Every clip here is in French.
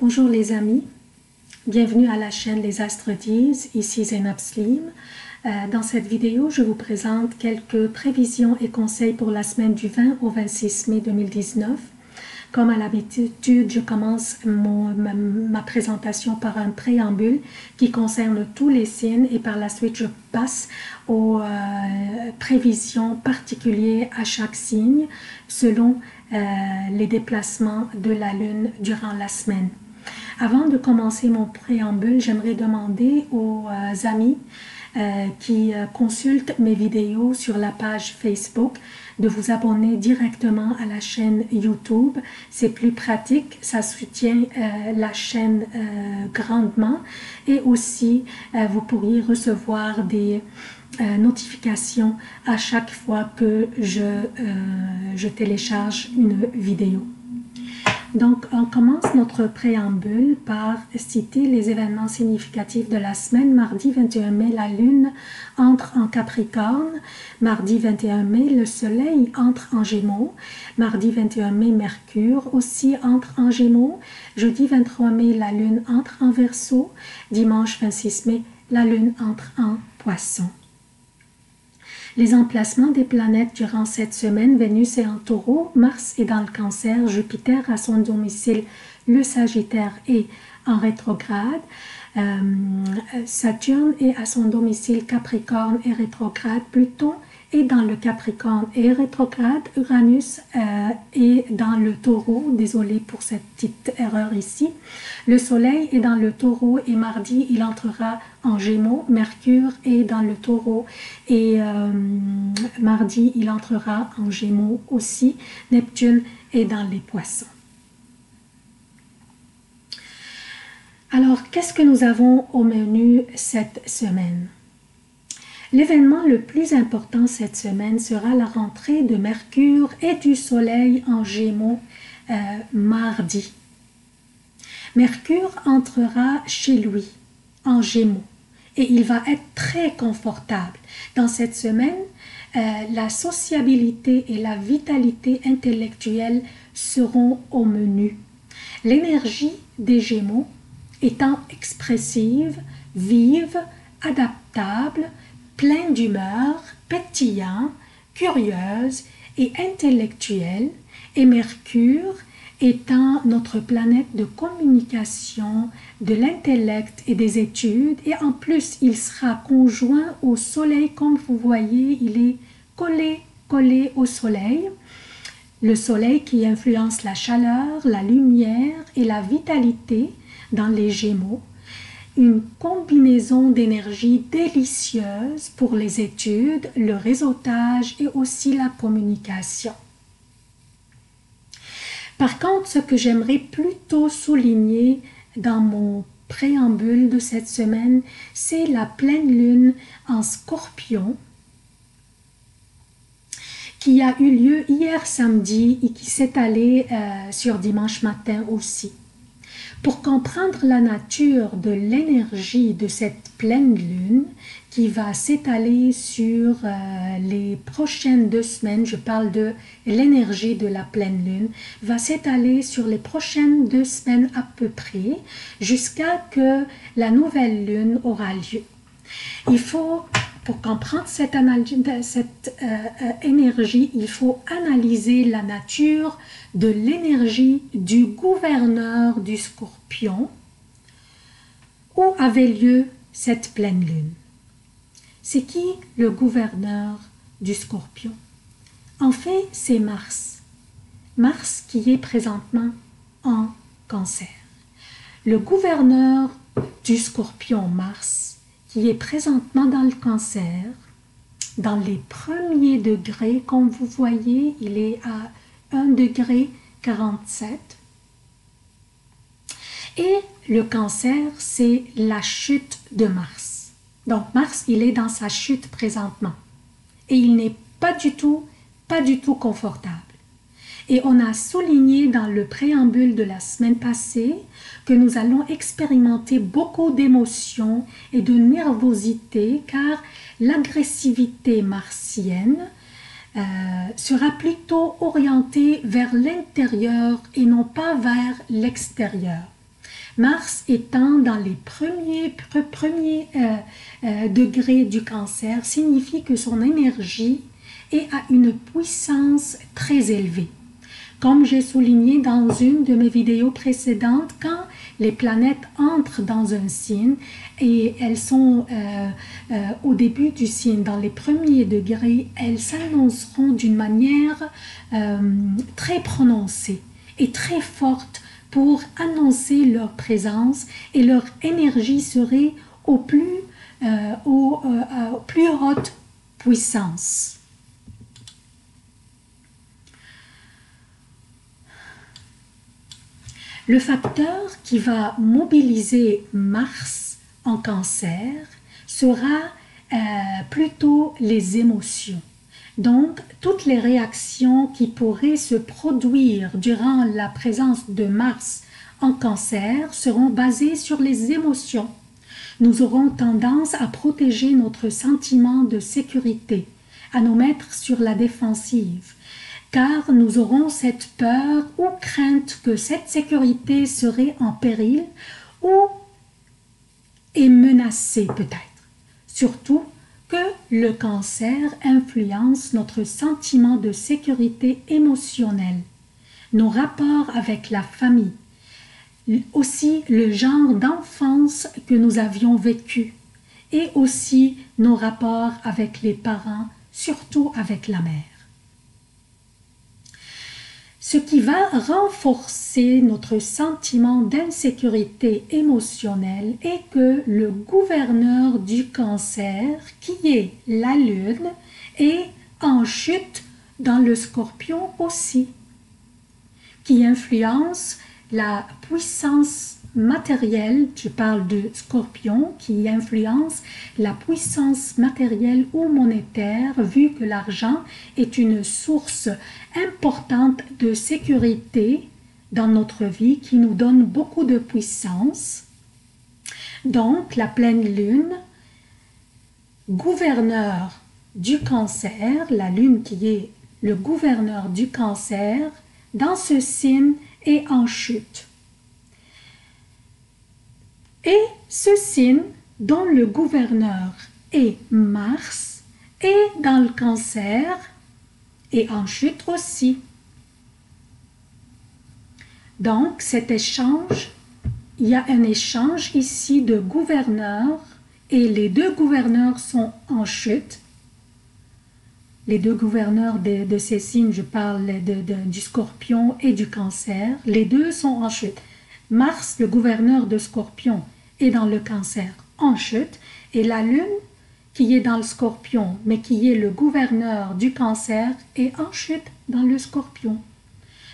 Bonjour les amis, bienvenue à la chaîne Les Astres disent, ici Zainab Slim. Dans cette vidéo, je vous présente quelques prévisions et conseils pour la semaine du 20 au 26 mai 2019. Comme à l'habitude, je commence ma présentation par un préambule qui concerne tous les signes et par la suite je passe aux prévisions particulières à chaque signe selon les déplacements de la Lune durant la semaine. Avant de commencer mon préambule, j'aimerais demander aux amis qui consultent mes vidéos sur la page Facebook de vous abonner directement à la chaîne YouTube. C'est plus pratique, ça soutient la chaîne grandement et aussi vous pourriez recevoir des notifications à chaque fois que je télécharge une vidéo. Donc, on commence notre préambule par citer les événements significatifs de la semaine. Mardi 21 mai, la Lune entre en Capricorne. Mardi 21 mai, le Soleil entre en Gémeaux. Mardi 21 mai, Mercure aussi entre en Gémeaux. Jeudi 23 mai, la Lune entre en Verseau. Dimanche 26 mai, la Lune entre en Poisson. Les emplacements des planètes durant cette semaine: Vénus est en Taureau, Mars est dans le Cancer, Jupiter à son domicile, le Sagittaire est en rétrograde, Saturne est à son domicile Capricorne et rétrograde, Pluton est dans le Capricorne et rétrograde, Uranus est dans le Taureau, désolé pour cette petite erreur ici, le Soleil est dans le Taureau et mardi il entrera en Gémeaux, Mercure est dans le Taureau et mardi il entrera en Gémeaux aussi, Neptune est dans les Poissons. Alors, qu'est-ce que nous avons au menu cette semaine? L'événement le plus important cette semaine sera la rentrée de Mercure et du Soleil en Gémeaux mardi. Mercure entrera chez lui en Gémeaux et il va être très confortable. Dans cette semaine, la sociabilité et la vitalité intellectuelle seront au menu. L'énergie des Gémeaux étant expressive, vive, adaptable, pleine d'humeur, pétillant, curieuse et intellectuelle, et Mercure étant notre planète de communication, de l'intellect et des études, et en plus il sera conjoint au Soleil, comme vous voyez, il est collé au Soleil. Le Soleil qui influence la chaleur, la lumière et la vitalité dans les Gémeaux. Une combinaison d'énergie délicieuse pour les études, le réseautage et aussi la communication. Par contre, ce que j'aimerais plutôt souligner dans mon préambule de cette semaine, c'est la pleine lune en Scorpion qui a eu lieu hier samedi et qui s'est allée sur dimanche matin aussi. Pour comprendre la nature de l'énergie de cette pleine lune qui va s'étaler sur les prochaines 2 semaines, je parle de l'énergie de la pleine lune, va s'étaler sur les prochaines 2 semaines à peu près jusqu'à que la nouvelle lune aura lieu. Il faut, pour comprendre cette énergie, il faut analyser la nature de l'énergie du gouverneur du Scorpion où avait lieu cette pleine lune. C'est qui le gouverneur du Scorpion? En fait, c'est Mars. Mars qui est présentement en Cancer. Le gouverneur du Scorpion, Mars, qui est présentement dans le Cancer, dans les premiers degrés, comme vous voyez, il est à 1,47 degré. Et le Cancer, c'est la chute de Mars. Donc Mars, il est dans sa chute présentement. Et il n'est pas du tout confortable. Et on a souligné dans le préambule de la semaine passée que nous allons expérimenter beaucoup d'émotions et de nervosité car l'agressivité martienne sera plutôt orientée vers l'intérieur et non pas vers l'extérieur. Mars étant dans les premiers degrés du cancer signifie que son énergie est à une puissance très élevée. Comme j'ai souligné dans une de mes vidéos précédentes, quand les planètes entrent dans un signe et elles sont au début du signe, dans les premiers degrés, elles s'annonceront d'une manière très prononcée et très forte pour annoncer leur présence, et leur énergie serait au plus haute puissance. Le facteur qui va mobiliser Mars en cancer sera plutôt les émotions. Donc, toutes les réactions qui pourraient se produire durant la présence de Mars en cancer seront basées sur les émotions. Nous aurons tendance à protéger notre sentiment de sécurité, à nous mettre sur la défensive, car nous aurons cette peur ou crainte que cette sécurité serait en péril ou est menacée peut-être. Surtout que le cancer influence notre sentiment de sécurité émotionnelle, nos rapports avec la famille, aussi le genre d'enfance que nous avions vécu et aussi nos rapports avec les parents, surtout avec la mère. Ce qui va renforcer notre sentiment d'insécurité émotionnelle est que le gouverneur du cancer, qui est la Lune, est en chute dans le Scorpion aussi, qui influence la puissance matérielle, je parle de Scorpion, qui influence la puissance matérielle ou monétaire, vu que l'argent est une source importante de sécurité dans notre vie, qui nous donne beaucoup de puissance. Donc, la pleine lune, gouverneur du cancer, la lune qui est le gouverneur du cancer, dans ce signe est en chute. Et ce signe, dont le gouverneur est Mars, est dans le cancer et en chute aussi. Donc, cet échange, il y a un échange ici de gouverneurs et les deux gouverneurs sont en chute. Les deux gouverneurs de ces signes, je parle du Scorpion et du Cancer, les deux sont en chute. Mars, le gouverneur de Scorpion, est dans le Cancer en chute, et la Lune, qui est dans le Scorpion, mais qui est le gouverneur du Cancer, est en chute dans le Scorpion.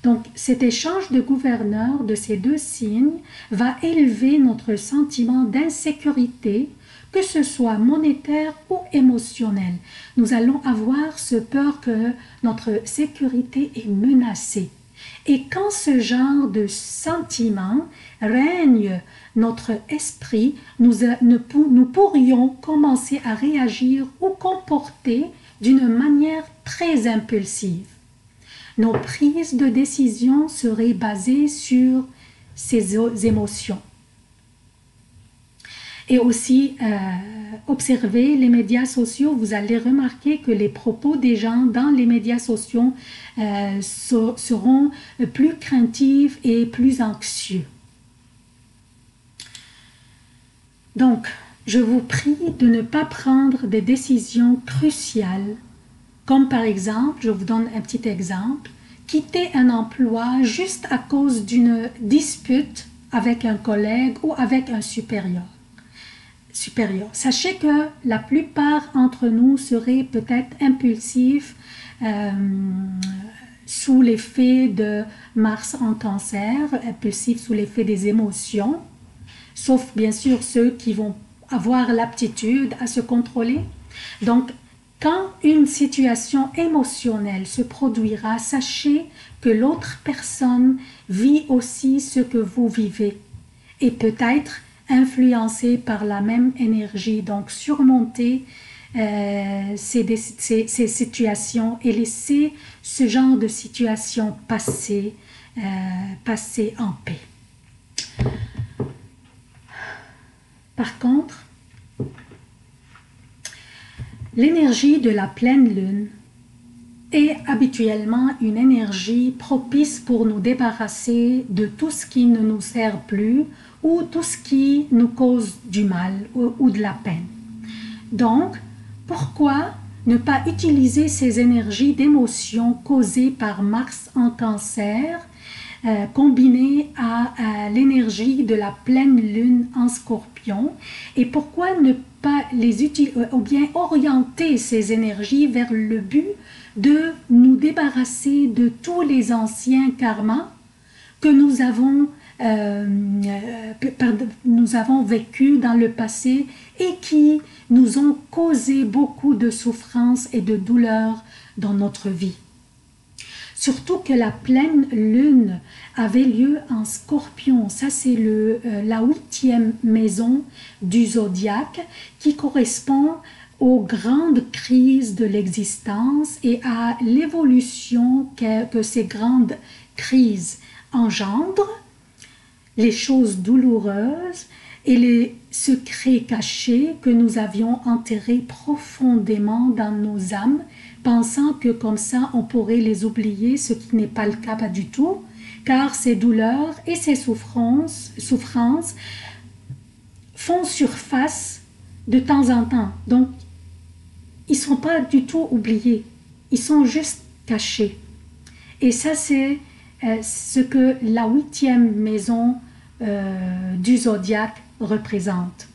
Donc, cet échange de gouverneurs de ces deux signes va élever notre sentiment d'insécurité, que ce soit monétaire ou émotionnel. Nous allons avoir ce peur que notre sécurité est menacée. Et quand ce genre de sentiment règne notre esprit, nous pourrions commencer à réagir ou comporter d'une manière très impulsive. Nos prises de décision seraient basées sur ces émotions. Et aussi, observez les médias sociaux, vous allez remarquer que les propos des gens dans les médias sociaux seront plus craintifs et plus anxieux. Donc, je vous prie de ne pas prendre des décisions cruciales, comme par exemple, je vous donne un petit exemple, quitter un emploi juste à cause d'une dispute avec un collègue ou avec un supérieur. Sachez que la plupart d'entre nous seraient peut-être impulsifs sous l'effet de Mars en Cancer, impulsifs sous l'effet des émotions, sauf bien sûr ceux qui vont avoir l'aptitude à se contrôler. Donc, quand une situation émotionnelle se produira, sachez que l'autre personne vit aussi ce que vous vivez et peut-être influencé par la même énergie. Donc, surmonter ces situations et laisser ce genre de situation passer en paix. Par contre, l'énergie de la pleine lune est habituellement une énergie propice pour nous débarrasser de tout ce qui ne nous sert plus ou tout ce qui nous cause du mal ou de la peine. Donc, pourquoi ne pas utiliser ces énergies d'émotion causées par Mars en Cancer, combinées à l'énergie de la pleine lune en Scorpion, et pourquoi ne pas les utiliser ou bien orienter ces énergies vers le but de nous débarrasser de tous les anciens karmas que nous avons vécus dans le passé et qui nous ont causé beaucoup de souffrance et de douleur dans notre vie. Surtout que la pleine lune avait lieu en Scorpion. Ça, c'est la 8e maison du zodiaque qui correspond aux grandes crises de l'existence et à l'évolution que ces grandes crises engendrent, les choses douloureuses et les secrets cachés que nous avions enterrés profondément dans nos âmes, pensant que comme ça on pourrait les oublier, ce qui n'est pas le cas, pas du tout, car ces douleurs et ces souffrances font surface de temps en temps. Donc, ils ne sont pas du tout oubliés, ils sont juste cachés. Et ça, c'est ce que la 8e maison du zodiaque représente.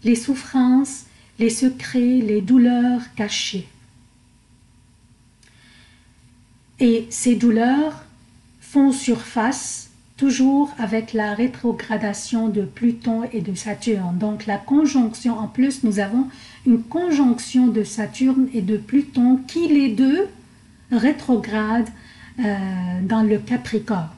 Les souffrances, les secrets, les douleurs cachées. Et ces douleurs font surface toujours avec la rétrogradation de Pluton et de Saturne. Donc la conjonction, en plus nous avons une conjonction de Saturne et de Pluton qui les deux rétrogradent dans le Capricorne,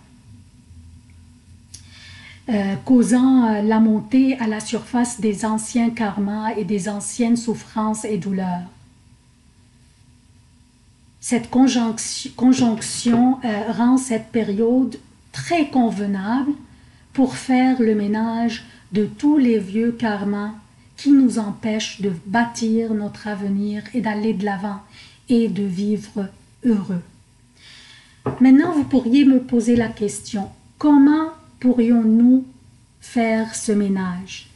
causant la montée à la surface des anciens karmas et des anciennes souffrances et douleurs. Cette conjonction rend cette période très convenable pour faire le ménage de tous les vieux karmas qui nous empêchent de bâtir notre avenir et d'aller de l'avant et de vivre heureux. Maintenant, vous pourriez me poser la question, comment pourrions-nous faire ce ménage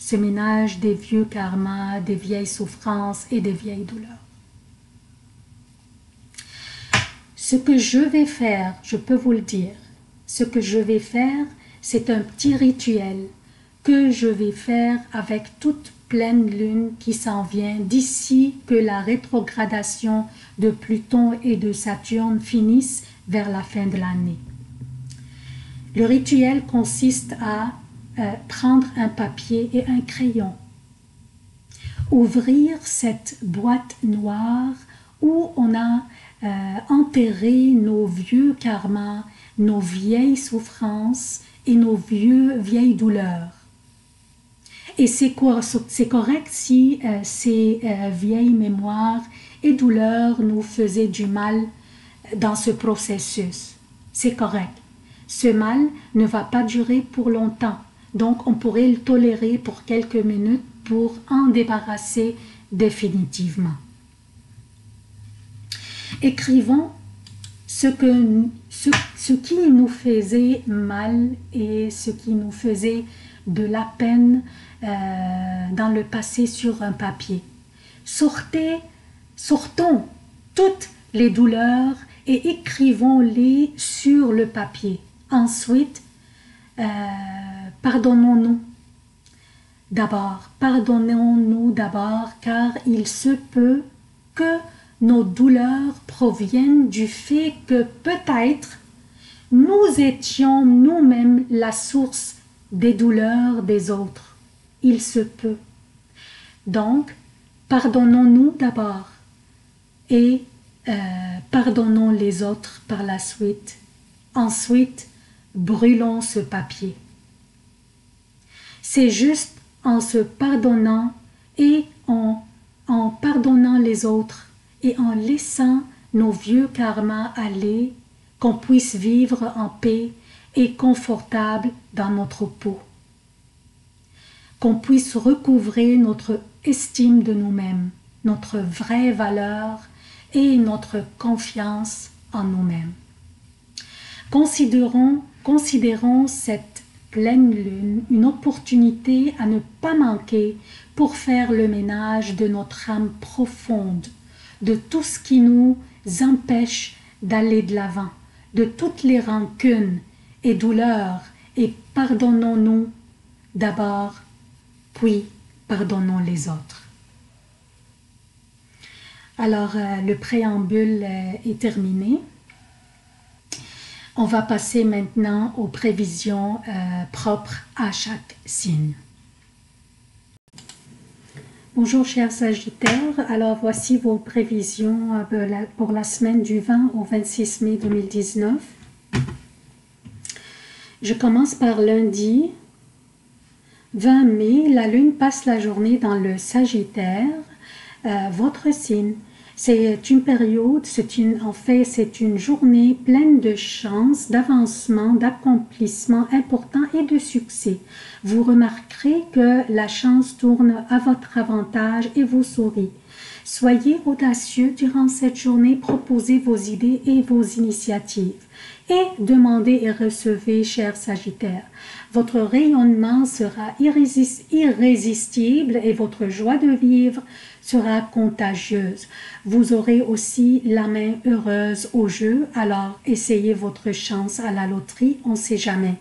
des vieux karmas, des vieilles souffrances et des vieilles douleurs? Ce que je vais faire, je peux vous le dire, ce que je vais faire, c'est un petit rituel que je vais faire avec toute pleine lune qui s'en vient d'ici que la rétrogradation de Pluton et de Saturne finisse vers la fin de l'année. Le rituel consiste à prendre un papier et un crayon, ouvrir cette boîte noire où on a enterré nos vieux karmas, nos vieilles souffrances et nos vieilles douleurs. Et c'est correct si ces vieilles mémoires et douleurs nous faisaient du mal dans ce processus. C'est correct. Ce mal ne va pas durer pour longtemps. Donc, on pourrait le tolérer pour quelques minutes pour en débarrasser définitivement. Écrivons ce qui nous faisait mal et ce qui nous faisait de la peine dans le passé sur un papier. Sortons toutes les douleurs et écrivons-les sur le papier. Ensuite, pardonnons-nous d'abord, car il se peut que nos douleurs proviennent du fait que peut-être nous étions nous-mêmes la source des douleurs des autres. Il se peut. Donc, pardonnons-nous d'abord et pardonnons les autres par la suite. Ensuite, brûlons ce papier. C'est juste en se pardonnant et en pardonnant les autres et en laissant nos vieux karmas aller qu'on puisse vivre en paix et confortable dans notre peau. qu'on puisse recouvrer notre estime de nous-mêmes, notre vraie valeur et notre confiance en nous-mêmes. Considérons cette pleine lune une opportunité à ne pas manquer pour faire le ménage de notre âme profonde, de tout ce qui nous empêche d'aller de l'avant, de toutes les rancunes et douleurs, et pardonnons-nous d'abord, puis pardonnons les autres. Alors, le préambule est terminé. On va passer maintenant aux prévisions propres à chaque signe. Bonjour chers Sagittaires, alors voici vos prévisions pour la semaine du 20 au 26 mai 2019. Je commence par lundi 20 mai, la lune passe la journée dans le Sagittaire, votre signe. C'est une période, c'est une journée pleine de chances, d'avancement, d'accomplissement important et de succès. Vous remarquerez que la chance tourne à votre avantage et vous sourit. Soyez audacieux durant cette journée, proposez vos idées et vos initiatives. Et demandez et recevez, chers Sagittaires. Votre rayonnement sera irrésistible et votre joie de vivre sera contagieuse. Vous aurez aussi la main heureuse au jeu, alors essayez votre chance à la loterie, on ne sait jamais.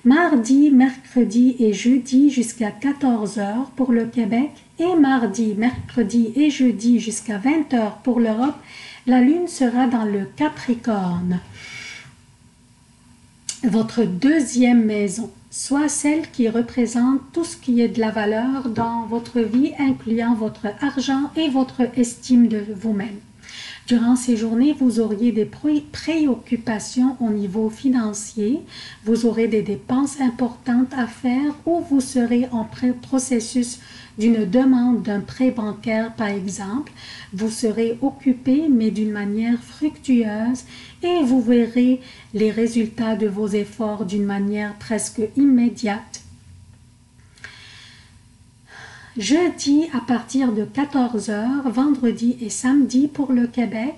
Mardi, mercredi et jeudi jusqu'à 14 h pour le Québec et mardi, mercredi et jeudi jusqu'à 20 h pour l'Europe, la lune sera dans le Capricorne. Votre deuxième maison, soit celle qui représente tout ce qui est de la valeur dans votre vie, incluant votre argent et votre estime de vous-même. Durant ces journées, vous auriez des préoccupations au niveau financier, vous aurez des dépenses importantes à faire ou vous serez en processus d'une demande d'un prêt bancaire par exemple. Vous serez occupé mais d'une manière fructueuse et vous verrez les résultats de vos efforts d'une manière presque immédiate. Jeudi à partir de 14 h, vendredi et samedi pour le Québec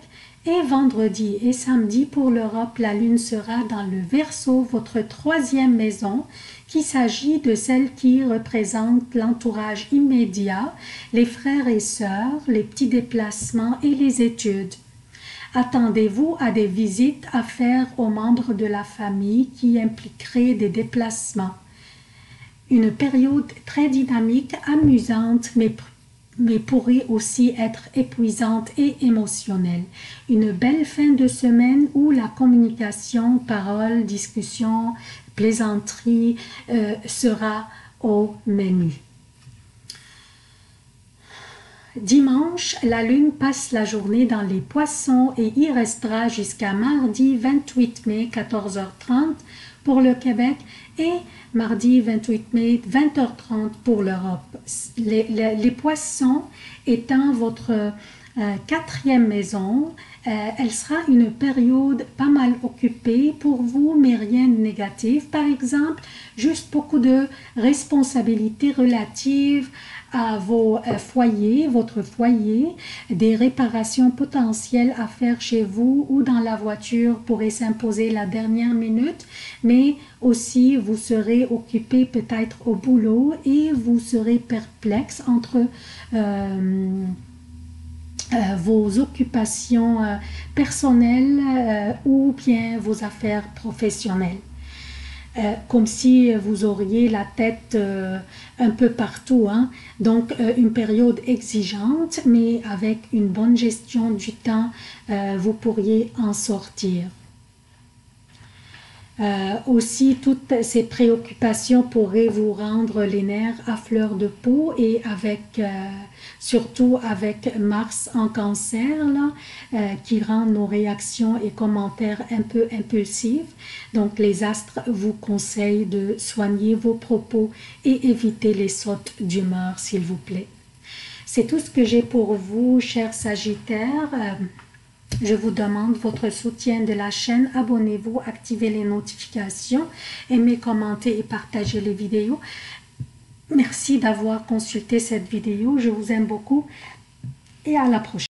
et vendredi et samedi pour l'Europe, la lune sera dans le Verseau, votre troisième maison, qu'il s'agit de celle qui représente l'entourage immédiat, les frères et sœurs, les petits déplacements et les études. Attendez-vous à des visites à faire aux membres de la famille qui impliqueraient des déplacements. Une période très dynamique, amusante, mais pourrait aussi être épuisante et émotionnelle. Une belle fin de semaine où la communication, parole, discussion, plaisanterie sera au menu. Dimanche, la lune passe la journée dans les Poissons et y restera jusqu'à mardi 28 mai 14 h 30 pour le Québec et mardi 28 mai 20 h 30 pour l'Europe. Les Poissons étant votre quatrième maison, elle sera une période pas mal occupée pour vous, mais rien de négatif. Par exemple, juste beaucoup de responsabilités relatives à vos foyers, votre foyer, des réparations potentielles à faire chez vous ou dans la voiture pourraient s'imposer la dernière minute, mais aussi vous serez occupé peut-être au boulot et vous serez perplexe entre vos occupations personnelles ou bien vos affaires professionnelles. Comme si vous auriez la tête un peu partout, hein? Donc une période exigeante, mais avec une bonne gestion du temps, vous pourriez en sortir. Aussi, toutes ces préoccupations pourraient vous rendre les nerfs à fleur de peau et avec, surtout avec Mars en Cancer, là, qui rend nos réactions et commentaires un peu impulsifs. Donc, les astres vous conseillent de soigner vos propos et éviter les sautes d'humeur, s'il vous plaît. C'est tout ce que j'ai pour vous, chers Sagittaires. Je vous demande votre soutien de la chaîne. Abonnez-vous, activez les notifications, aimez, commentez et partagez les vidéos. Merci d'avoir consulté cette vidéo. Je vous aime beaucoup et à la prochaine.